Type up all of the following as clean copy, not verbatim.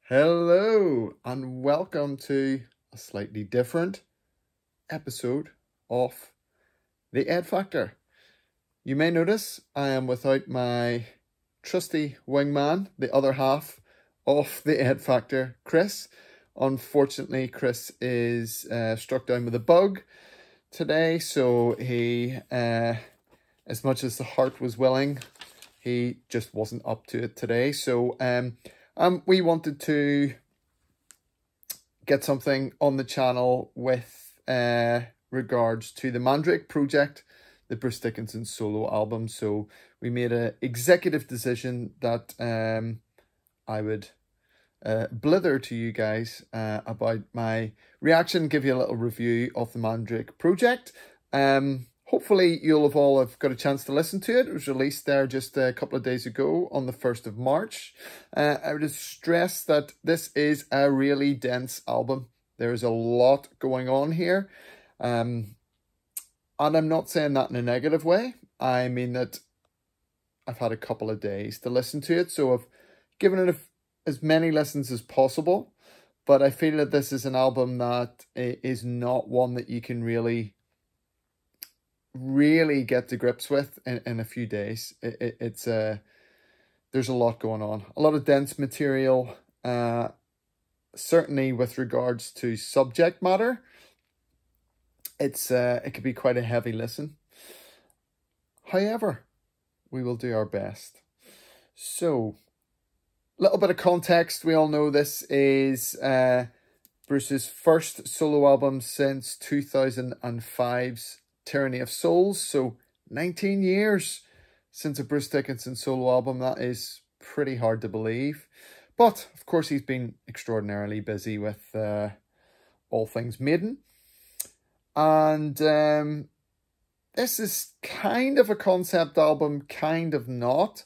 Hello and welcome to a slightly different episode of The Ed Factor. You may notice I am without my trusty wingman, the other half of The Ed Factor, Chris. Unfortunately, Chris is struck down with a bug today, so he, as much as the heart was willing, he just wasn't up to it today. So, we wanted to get something on the channel with regards to the Mandrake Project, the Bruce Dickinson solo album. So we made an executive decision that I would blither to you guys about my reaction, give you a little review of the Mandrake Project. Hopefully you'll have all got a chance to listen to it. It was released there just a couple of days ago on the 1st of March. I would stress that this is a really dense album. There's a lot going on here. And I'm not saying that in a negative way. I mean that I've had a couple of days to listen to it. So I've given it as many listens as possible. But I feel that this is an album that is not one that you can really get to grips with in a few days. There's a lot going on, a lot of dense material, certainly with regards to subject matter. It could be quite a heavy listen. However, we will do our best. So, a little bit of context. We all know this is Bruce's first solo album since 2005's Tyranny of Souls. So 19 years since a Bruce Dickinson solo album. That is pretty hard to believe. But of course he's been extraordinarily busy with all things Maiden. And this is kind of a concept album, kind of not.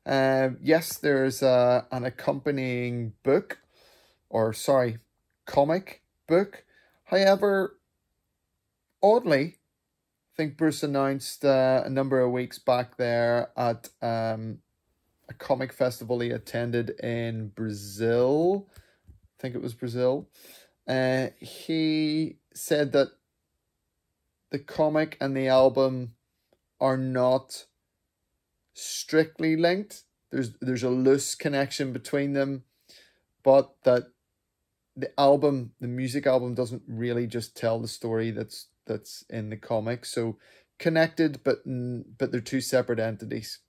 Yes, there's an accompanying book, comic book. However, oddly, I think Bruce announced a number of weeks back there at a comic festival he attended in Brazil. I think it was Brazil. He said that the comic and the album are not strictly linked. There's a loose connection between them, but that the music album doesn't really just tell the story that's in the comic. So connected, but they're two separate entities.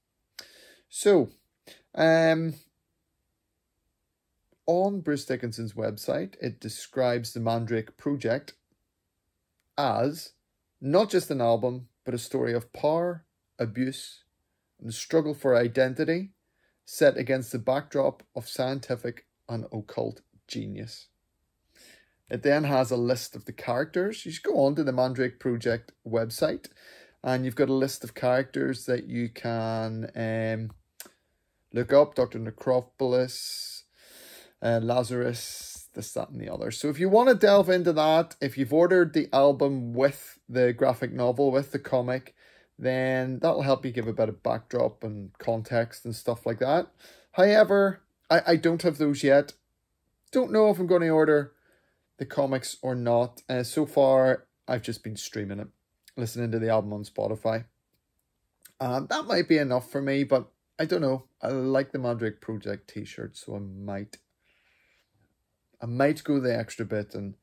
So on Bruce Dickinson's website, it describes the Mandrake Project as not just an album, but a story of power, abuse, and the struggle for identity set against the backdrop of scientific and occult genius. It then has a list of the characters. You should go on to the Mandrake Project website and you've got a list of characters that you can look up. Dr. Necropolis, Lazarus, this, that and the other. So if you want to delve into that, if you've ordered the album with the graphic novel, with the comic, then that'll help you give a bit of backdrop and context and stuff like that. However, I don't have those yet. Don't know if I'm going to order the comics or not. So far, I've just been streaming it, listening to the album on Spotify. That might be enough for me, but I don't know. I like the Mandrake Project t-shirt, so I might go the extra bit and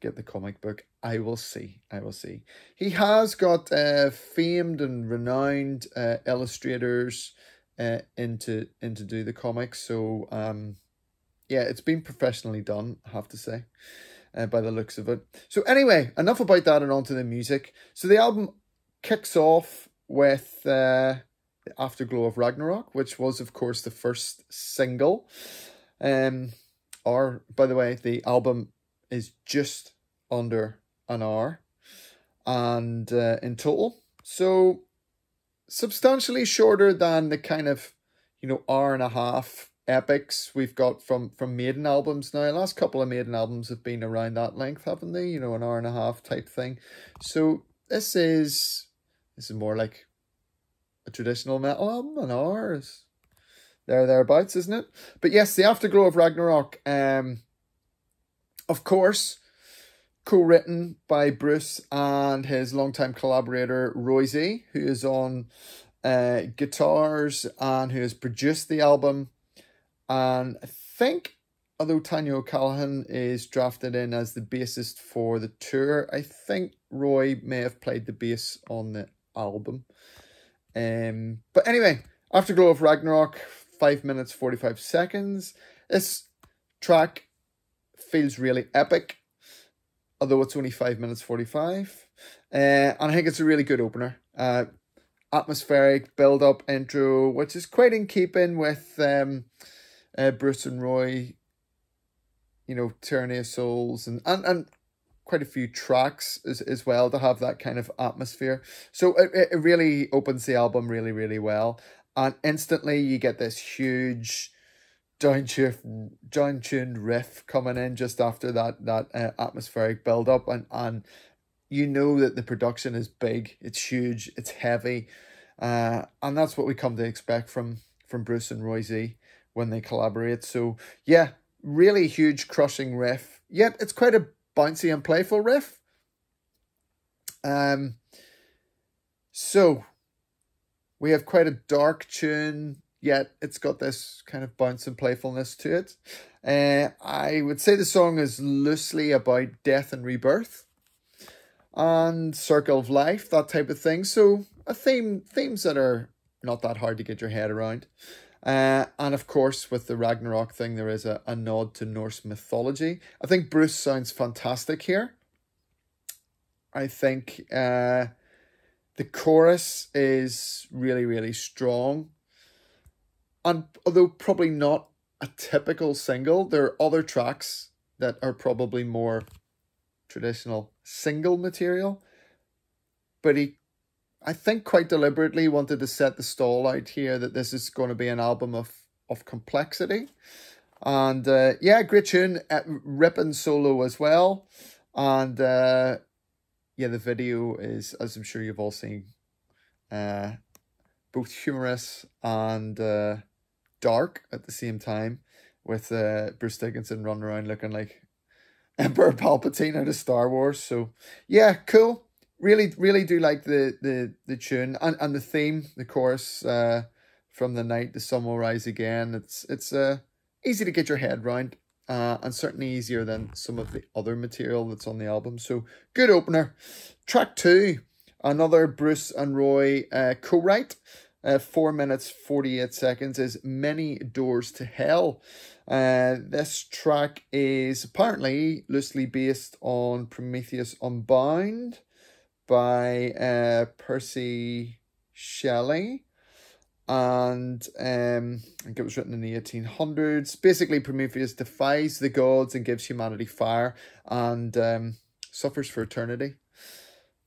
get the comic book. I will see. He has got famed and renowned illustrators in to do the comics. So yeah, it's been professionally done, I have to say. By the looks of it. So anyway, enough about that and on to the music. So the album kicks off with the Afterglow of Ragnarok, which was, of course, the first single. Or, by the way, the album is just under an hour and in total. So substantially shorter than the kind of, hour and a half epics we've got from Maiden albums now. The last couple of Maiden albums have been around that length, haven't they? An hour and a half type thing. So this is more like a traditional metal album. An hour is thereabouts, isn't it? But yes, the Afterglow of Ragnarok, of course, co-written by Bruce and his longtime collaborator Royce, who is on guitars and who has produced the album. And I think, although Tanya O'Callaghan is drafted in as the bassist for the tour, I think Roy may have played the bass on the album. But anyway, Afterglow of Ragnarok, 5 minutes 45 seconds. This track feels really epic, although it's only 5 minutes 45. And I think it's a really good opener. Atmospheric build-up intro, which is quite in keeping with Bruce and Roy, you know, Tyranny of Souls, and quite a few tracks as well to have that kind of atmosphere. So it really opens the album really, really well. And instantly you get this huge down-tuned riff coming in just after that atmospheric build-up. And you know that the production is big, it's huge, it's heavy. And that's what we come to expect from Bruce and Royce when they collaborate. So yeah, really huge crushing riff, yet it's quite a bouncy and playful riff. So we have quite a dark tune, yet it's got this kind of bounce and playfulness to it. I would say the song is loosely about death and rebirth and circle of life, that type of thing. So themes that are not that hard to get your head around. And of course, with the Ragnarok thing, there is a nod to Norse mythology. I think Bruce sounds fantastic here. I think the chorus is really, really strong. And although probably not a typical single, there are other tracks that are probably more traditional single material. But I think quite deliberately wanted to set the stall out here that this is going to be an album of complexity. And yeah, great tune, ripping solo as well. And yeah, the video is, as I'm sure you've all seen, both humorous and dark at the same time, with Bruce Dickinson running around looking like Emperor Palpatine out of Star Wars. So yeah, cool. Really, really do like the tune and the theme, the chorus, from the night the sun will rise again. It's easy to get your head round, and certainly easier than some of the other material that's on the album. So good opener. Track 2, another Bruce and Roy co-write, 4 minutes 48 seconds, is Many Doors to Hell. This track is apparently loosely based on Prometheus Unbound by Percy Shelley, and I think it was written in the 1800s. Basically, Prometheus defies the gods and gives humanity fire, and suffers for eternity.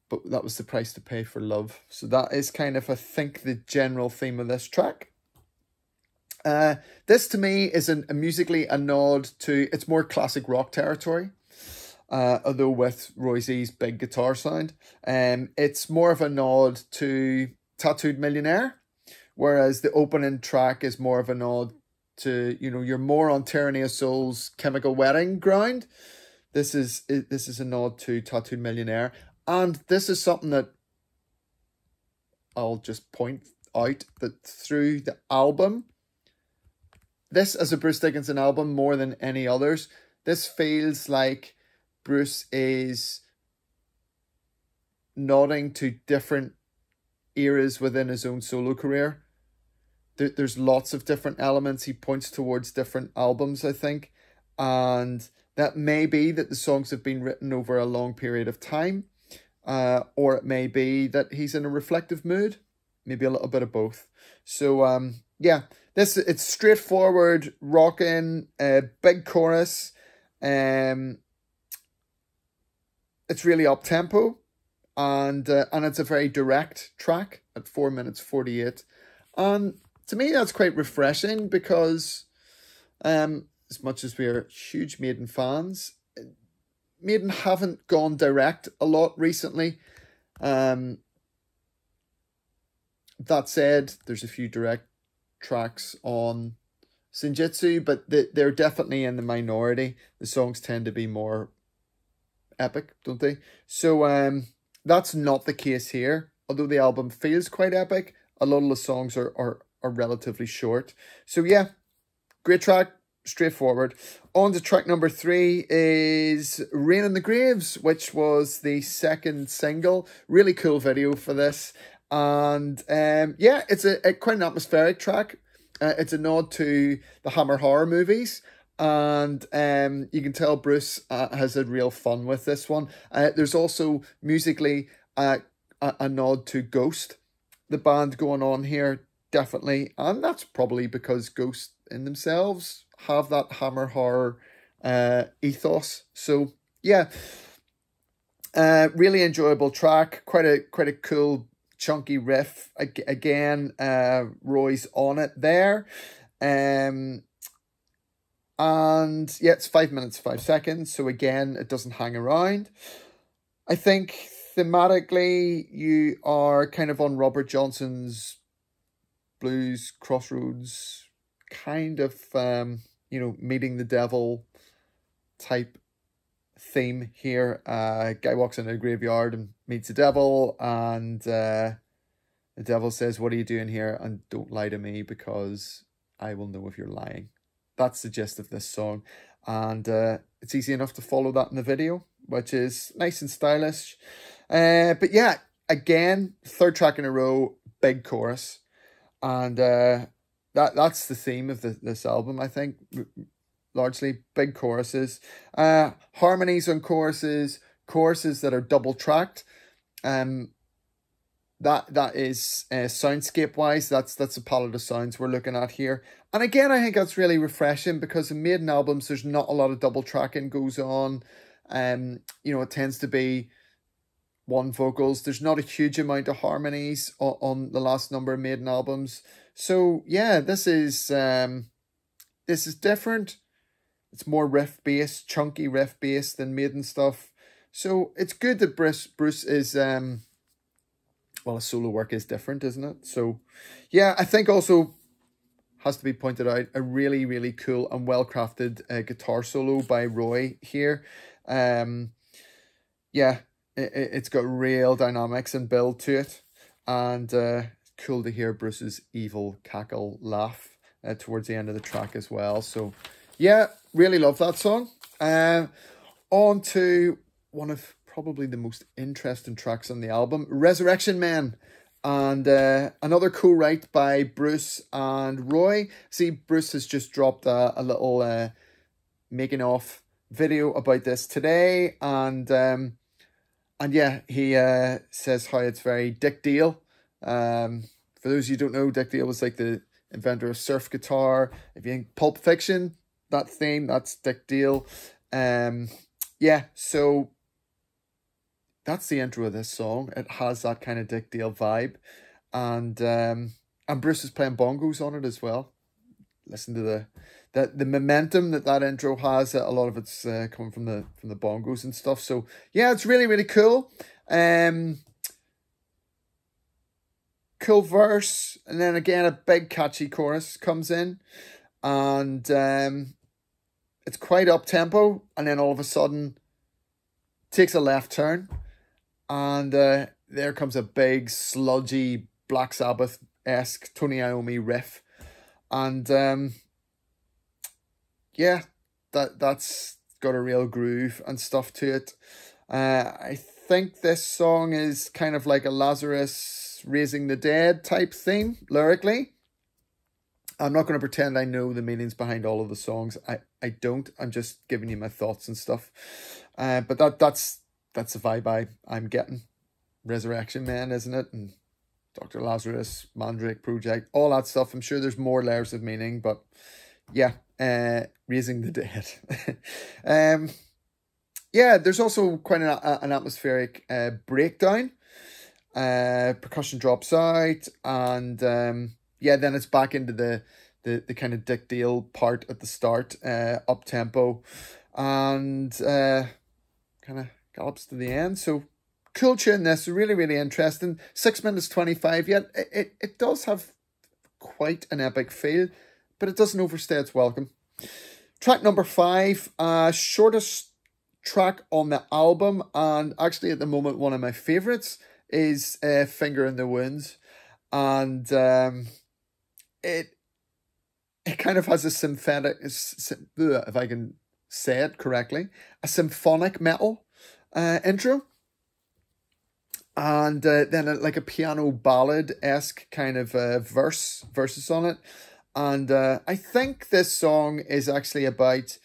But that was the price to pay for love. So that is kind of, I think, the general theme of this track. This to me is musically a nod to, it's more classic rock territory. Although with Royce's big guitar sound, it's more of a nod to Tattooed Millionaire, whereas the opening track is more of a nod to, you know, you're more on Tyranny of Souls, Chemical Wedding ground. This is a nod to Tattooed Millionaire, and this is something that I'll just point out, that through the album, this as a Bruce Dickinson album more than any others, this feels like Bruce is nodding to different eras within his own solo career. There's lots of different elements. He points towards different albums, I think. And that may be that the songs have been written over a long period of time. Or it may be that he's in a reflective mood. Maybe a little bit of both. So, yeah, it's straightforward, rocking, big chorus. It's really up tempo, and it's a very direct track at 4 minutes 48, and to me that's quite refreshing because, as much as we are huge Maiden fans, Maiden haven't gone direct a lot recently. That said, there's a few direct tracks on Senjutsu, but they're definitely in the minority. The songs tend to be more epic, don't they? So that's not the case here. Although the album feels quite epic, a lot of the songs are relatively short. So yeah, great track, straightforward. On to track number 3 is Rain in the Graves, which was the second single. Really cool video for this. And yeah, it's a quite an atmospheric track. It's a nod to the Hammer horror movies. And you can tell Bruce has had real fun with this one. There's also musically a nod to Ghost, the band going on here, definitely. And that's probably because Ghost in themselves have that Hammer horror ethos. So yeah, really enjoyable track. Quite a cool chunky riff. Again, Roy's on it there. And yeah, it's 5 minutes 5 seconds, so again, it doesn't hang around. I think thematically you are kind of on Robert Johnson's blues crossroads kind of you know, meeting the devil type theme here. Guy walks into a graveyard and meets the devil, and the devil says, "What are you doing here? And don't lie to me, because I will know if you're lying." That's the gist of this song, and it's easy enough to follow that in the video, which is nice and stylish. But yeah, again, third track in a row, big chorus, and that's the theme of this album, I think. Largely big choruses, harmonies on choruses that are double tracked. That is soundscape wise, that's a palette of sounds we're looking at here. And again, I think that's really refreshing, because in Maiden albums there's not a lot of double tracking goes on. You know, it tends to be one vocals. There's not a huge amount of harmonies on the last number of Maiden albums. So yeah, this is different. It's more riff based, chunky riff based than Maiden stuff. So it's good that Bruce is well, his solo work is different, isn't it? So yeah, I think also has to be pointed out, a really, really cool and well crafted guitar solo by Roy here. Yeah, it's got real dynamics and build to it, and cool to hear Bruce's evil cackle laugh towards the end of the track as well. So yeah, really love that song. On to one of probably the most interesting tracks on the album, Resurrection Men. And another co-write by Bruce and Roy. See, Bruce has just dropped a little making off video about this today. And yeah, he says how it's very Dick Dale. For those of you who don't know, Dick Dale was like the inventor of surf guitar. If you think Pulp Fiction, that theme, that's Dick Dale. Yeah, so that's the intro of this song. It has that kind of Dick Dale vibe, and Bruce is playing bongos on it as well. Listen to the momentum that intro has. A lot of it's coming from the bongos and stuff. So yeah, it's really, really cool. Cool verse, and then again a big catchy chorus comes in, and it's quite up tempo, and then all of a sudden takes a left turn, and there comes a big sludgy Black Sabbath-esque Tony Iommi riff, and yeah, that's got a real groove and stuff to it. I think this song is kind of like a Lazarus Raising the Dead type theme lyrically. I'm not going to pretend I know the meanings behind all of the songs. I don't. I'm just giving you my thoughts and stuff. But that's the vibe I'm getting. Resurrection Men, isn't it? And Dr. Lazarus, Mandrake Project, all that stuff. I'm sure there's more layers of meaning, but yeah, Raising the Dead. Yeah, there's also quite an atmospheric breakdown. Percussion drops out, and yeah, then it's back into the kind of Dick Dale part at the start, up tempo, and kind of gallops to the end. So cool tune. This really, really interesting. 6 minutes 25. Yet it does have quite an epic feel, but it doesn't overstay its welcome. Track number 5, shortest track on the album, and actually at the moment one of my favourites, is Finger in the Wounds. And it kind of has a if I can say it correctly, a symphonic metal intro. And then like a piano ballad-esque kind of verses on it. And I think this song is actually about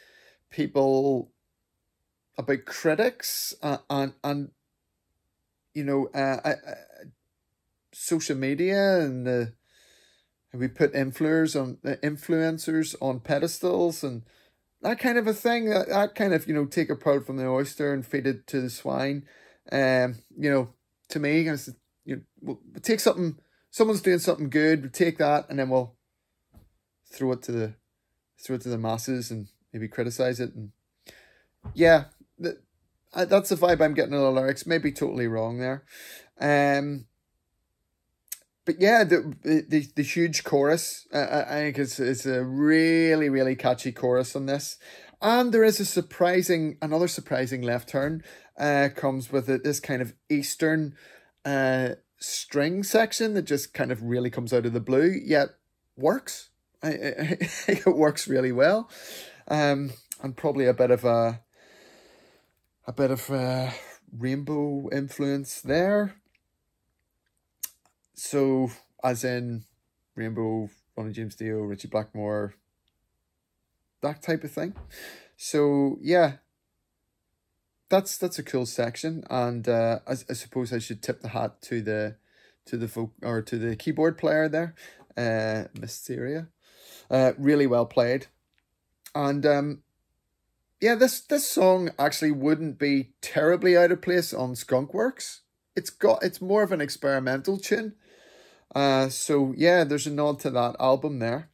people, about critics and you know, social media, and we put influencers on pedestals and that kind of a thing. That kind of, you know, take a pearl from the oyster and feed it to the swine. You know, to me, you know, we'll take something, someone's doing something good, we'll take that and then we'll throw it to the masses and maybe criticize it. And yeah, that's the vibe I'm getting in the lyrics. Maybe totally wrong there. But yeah, the huge chorus, I think it's a really, really catchy chorus on this. And there is another surprising left turn comes with it, this kind of Eastern string section that just kind of really comes out of the blue, yet works. I think it works really well. And probably a bit of rainbow influence there. So, as in Rainbow, Ronnie James Dio, Richie Blackmore, that type of thing. So yeah, that's a cool section, and I suppose I should tip the hat to the keyboard player there, Mysteria. Really well played, and yeah, this song actually wouldn't be terribly out of place on Skunkworks. It's more of an experimental tune. So yeah, there's a nod to that album there.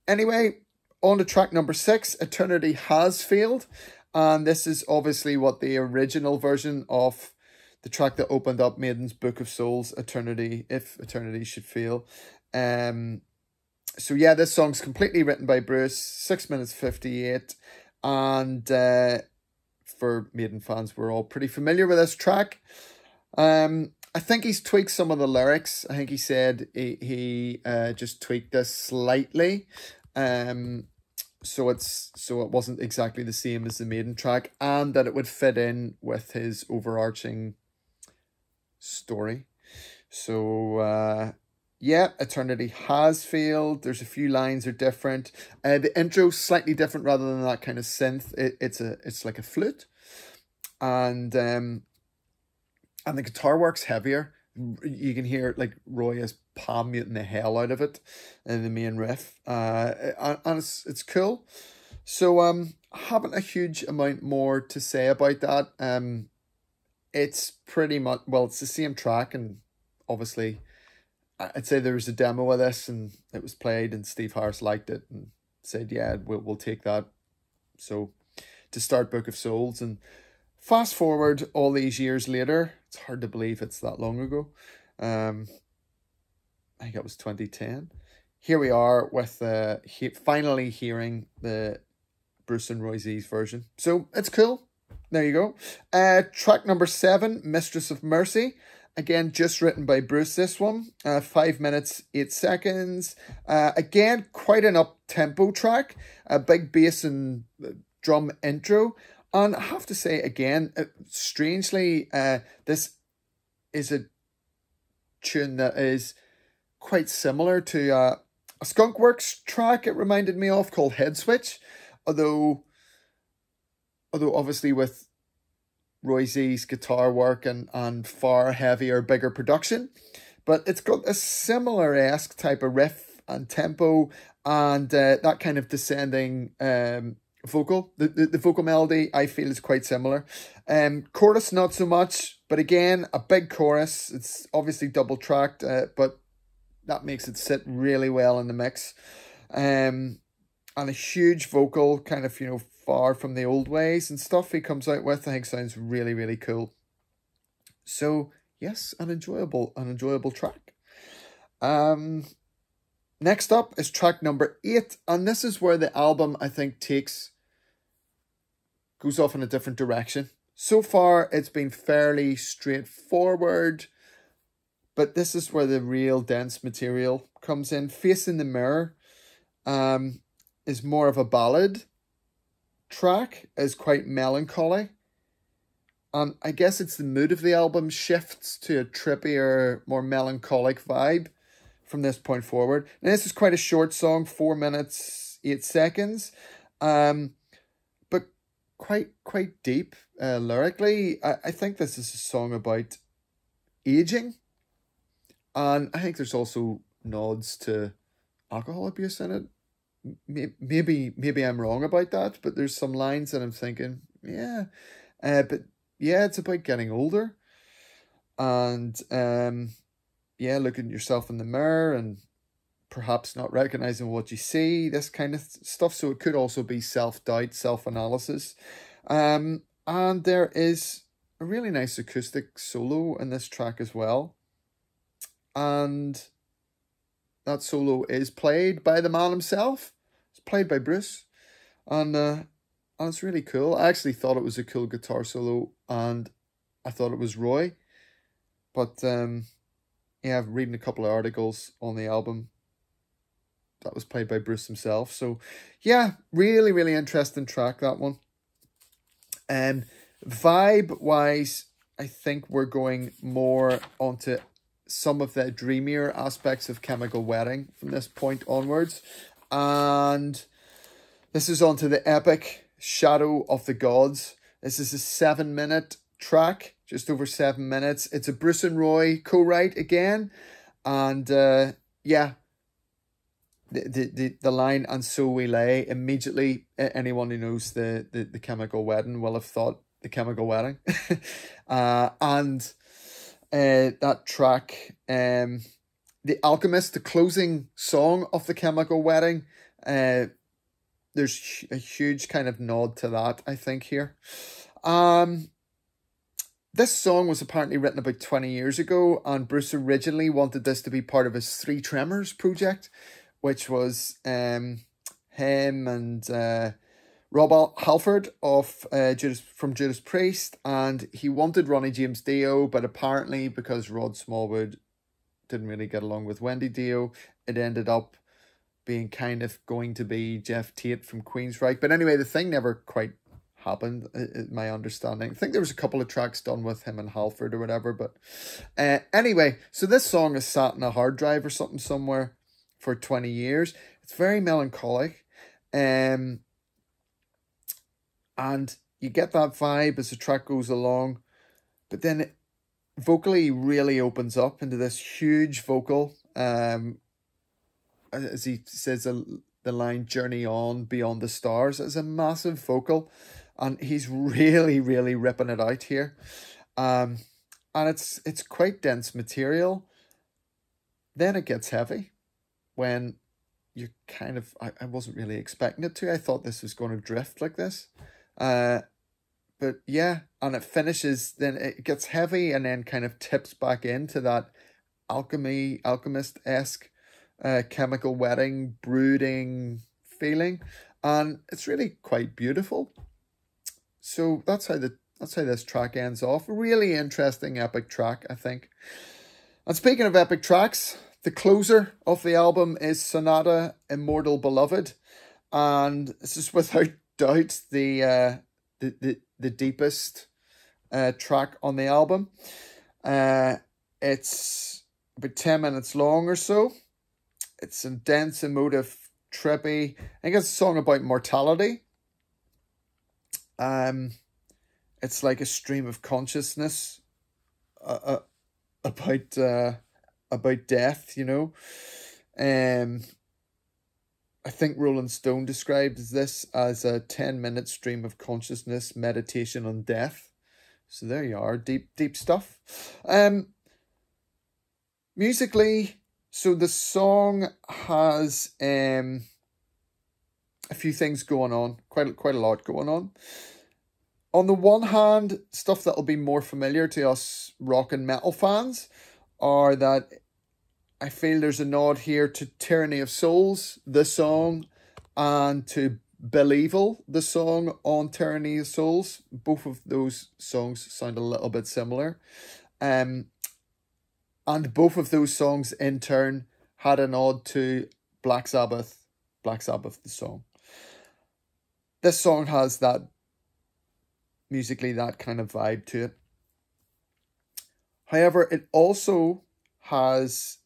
Anyway, on to track number 6, Eternity Has Failed. And this is obviously what the original version of the track that opened up Maiden's Book of Souls, Eternity, If Eternity Should Fail. So yeah, this song's completely written by Bruce, 6 minutes 58. And for Maiden fans, we're all pretty familiar with this track. I think he's tweaked some of the lyrics. I think he said he just tweaked this slightly. So it wasn't exactly the same as the Maiden track, and that it would fit in with his overarching story. So yeah, Eternity Has Failed. There's a few lines are different. The intro's slightly different rather than that kind of synth. It's like a flute. And the guitar work's heavier. You can hear like Roy is palm muting the hell out of it in the main riff. And it's cool. So I haven't a huge amount more to say about that. It's pretty much, well, it's the same track, and obviously I'd say there was a demo of this and it was played and Steve Harris liked it and said, yeah, we'll take that. So to start Book of Souls, and fast forward all these years later, it's hard to believe it's that long ago. I think it was 2010. Here we are with finally hearing the Bruce and Roy Z's version. So it's cool. There you go. Track number 7, Mistress of Mercy. Again, just written by Bruce, this one. 5 minutes, 8 seconds. Again, quite an up-tempo track. A big bass and drum intro. And I have to say, again, strangely, this is a tune that is quite similar to a Skunkworks track it reminded me of called Head Switch. Although obviously with Roy Z's guitar work and far heavier, bigger production. But it's got a similar-esque type of riff and tempo and that kind of descending vocal. The vocal melody, I feel, is quite similar. Chorus, not so much, but again, a big chorus. It's obviously double-tracked, but that makes it sit really well in the mix. And a huge vocal, kind of, you know, far from the old ways and stuff he comes out with, I think sounds really, really cool. So, yes, an enjoyable track. Next up is track number 8, and this is where the album, I think, goes off in a different direction. So far, it's been fairly straightforward, but this is where the real dense material comes in. Facing the Mirror is more of a ballad track, is quite melancholy. And I guess it's the mood of the album shifts to a trippier, more melancholic vibe from this point forward. Now, this is quite a short song, 4 minutes, 8 seconds. But quite deep lyrically. I think this is a song about aging. And I think there's also nods to alcohol abuse in it. Maybe I'm wrong about that, but there's some lines that I'm thinking, yeah. But yeah, it's about getting older. And yeah, looking at yourself in the mirror and perhaps not recognizing what you see, this kind of stuff. So it could also be self-doubt, self-analysis. And there is a really nice acoustic solo in this track as well. And that solo is played by the man himself. It's played by Bruce. And it's really cool. I actually thought it was a cool guitar solo, and I thought it was Roy. But yeah, I've reading a couple of articles on the album. That was played by Bruce himself. So yeah, really, really interesting track, that one. Vibe-wise, I think we're going more onto some of the dreamier aspects of Chemical Wedding from this point onwards. And this is onto the epic Shadow of the Gods. This is a 7-minute track, just over 7 minutes. It's a Bruce and Roy co-write again. And yeah, the line, and so we lay, immediately anyone who knows the Chemical Wedding will have thought the Chemical Wedding. And that track, The Alchemist, the closing song of the Chemical Wedding, there's a huge kind of nod to that, I think, here. This song was apparently written about 20 years ago, and Bruce originally wanted this to be part of his Three Tremors project, which was him and Rob Halford from Judas Priest, and he wanted Ronnie James Dio, but apparently because Rod Smallwood didn't really get along with Wendy Dio, it ended up being kind of going to be Jeff Tate from Queensryche. But anyway, the thing never quite happened, my understanding. I think there was a couple of tracks done with him and Halford or whatever, but anyway, so this song is sat in a hard drive or something somewhere for 20 years. It's very melancholic, and you get that vibe as the track goes along, but then it vocally really opens up into this huge vocal, as he says the line, journey on beyond the stars. It's a massive vocal, and he's really, really ripping it out here. And it's quite dense material. Then it gets heavy when you kind of, I wasn't really expecting it to. I thought this was going to drift like this. But yeah, and it finishes, then it gets heavy and then kind of tips back into that alchemist-esque Chemical Wedding brooding feeling, and it's really quite beautiful. So that's how this track ends off. A really interesting epic track, I think. And speaking of epic tracks, the closer of the album is Sonata Immortal Beloved, and this is without doubt the deepest track on the album. It's about 10 minutes long or so. It's intense, emotive, trippy. I think it's a song about mortality. It's like a stream of consciousness about death, you know. I think Rolling Stone describes this as a 10-minute stream of consciousness meditation on death. So there you are, deep stuff. Musically, so the song has a few things going on, quite a lot going on. On the one hand, stuff that'll be more familiar to us rock and metal fans are that I feel there's a nod here to Tyranny of Souls, the song, and to Believal, the song on Tyranny of Souls. Both of those songs sound a little bit similar. And both of those songs in turn had a nod to Black Sabbath, the song. This song has that, musically, that kind of vibe to it. However, it also has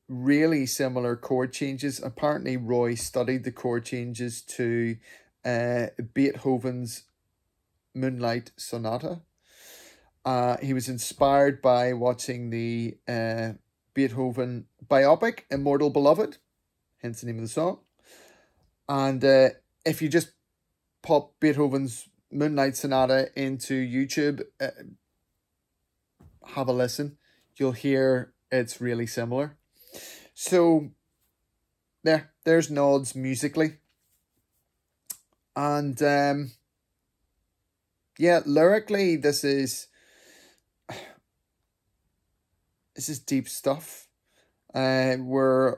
really similar chord changes. Apparently, Roy studied the chord changes to Beethoven's Moonlight Sonata. He was inspired by watching the Beethoven biopic, Immortal Beloved, hence the name of the song. And if you just pop Beethoven's Moonlight Sonata into YouTube, have a listen, you'll hear it's really similar. So there's nods musically. And yeah, lyrically, this is deep stuff. We're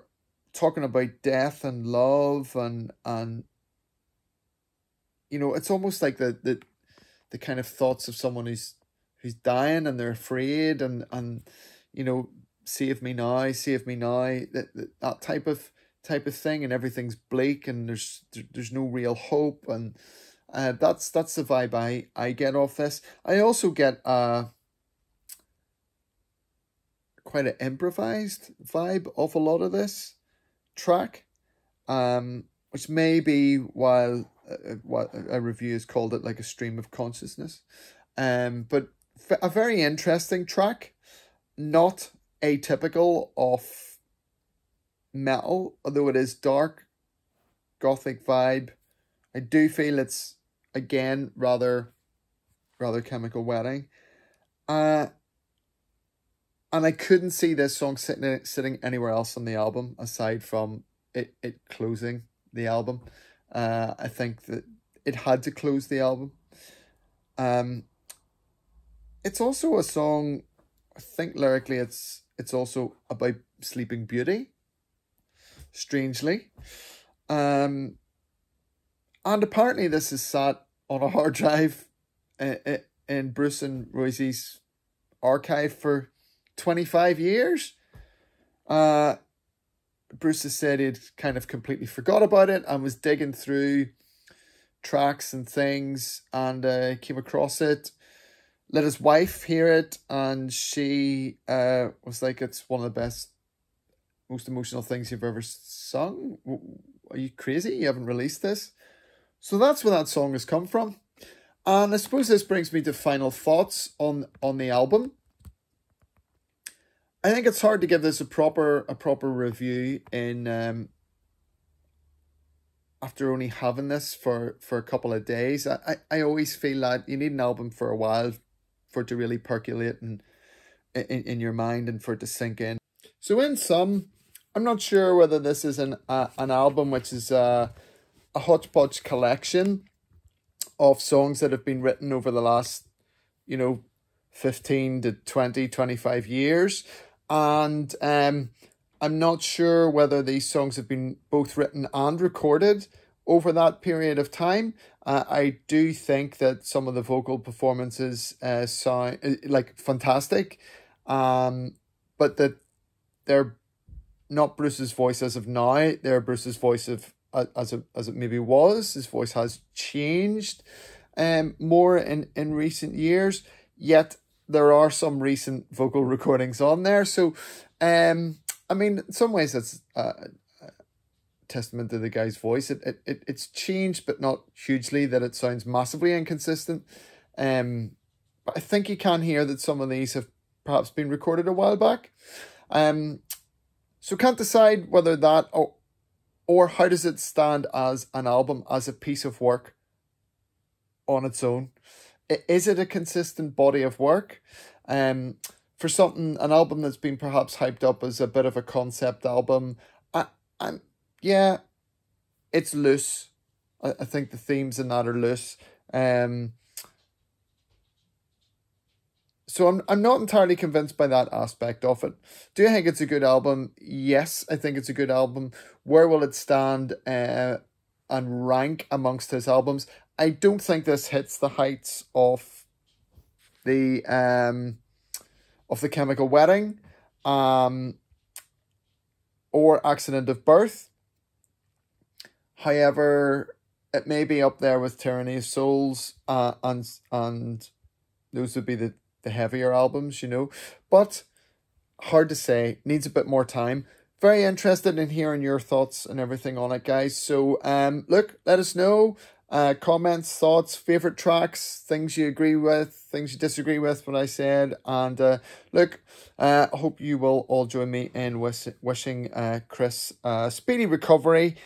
talking about death and love, and you know, it's almost like the kind of thoughts of someone who's dying and they're afraid, and you know, save me now, that type of thing, and everything's bleak and there's no real hope, and that's the vibe I get off this. I also get quite an improvised vibe off a lot of this track, which may be why what a review has called it, like a stream of consciousness. But a very interesting track, not atypical of metal, although it is dark, gothic vibe. I do feel it's, again, rather Chemical Wedding. And I couldn't see this song sitting anywhere else on the album aside from it closing the album. I think that it had to close the album. It's also a song, I think lyrically it's also about Sleeping Beauty, strangely. And apparently this is sat on a hard drive in Bruce and Royce's archive for 25 years. Bruce has said he'd kind of completely forgot about it and was digging through tracks and things and came across it, let his wife hear it, and she was like, it's one of the best, most emotional things you've ever sung. Are you crazy? You haven't released this? So that's where that song has come from. And I suppose this brings me to final thoughts on the album. I think it's hard to give this a proper review in after only having this for a couple of days. I always feel that you need an album for a while for it to really percolate in your mind and for it to sink in. So in sum, I'm not sure whether this is an album which is a hodgepodge collection of songs that have been written over the last, 15 to 20, 25 years. And I'm not sure whether these songs have been both written and recorded over that period of time. I do think that some of the vocal performances sound like fantastic, but that they're not Bruce's voice as of now. They're Bruce's voice as it maybe was. His voice has changed more in recent years, yet there are some recent vocal recordings on there. So, I mean, in some ways that's a testament to the guy's voice. It's changed, but not hugely, that it sounds massively inconsistent. But I think you can hear that some of these have perhaps been recorded a while back. So can't decide whether that or how does it stand as an album, as a piece of work on its own. Is it a consistent body of work? For an album that's been perhaps hyped up as a bit of a concept album, yeah, it's loose. I think the themes in that are loose. So So I'm not entirely convinced by that aspect of it. Do I think it's a good album? Yes, I think it's a good album. Where will it stand and rank amongst his albums? I don't think this hits the heights of the Chemical Wedding, or Accident of Birth. However, it may be up there with Tyranny of Souls, and those would be the heavier albums, you know. But hard to say. Needs a bit more time. Very interested in hearing your thoughts and everything on it, guys. So, look, let us know. Comments, thoughts, favorite tracks, things you agree with, things you disagree with what I said. And look, I hope you will all join me in wishing Chris speedy recovery.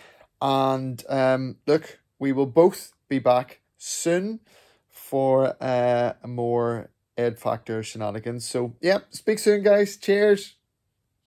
And look, we will both be back soon for more Ed Factor shenanigans. So, yeah, speak soon, guys. Cheers.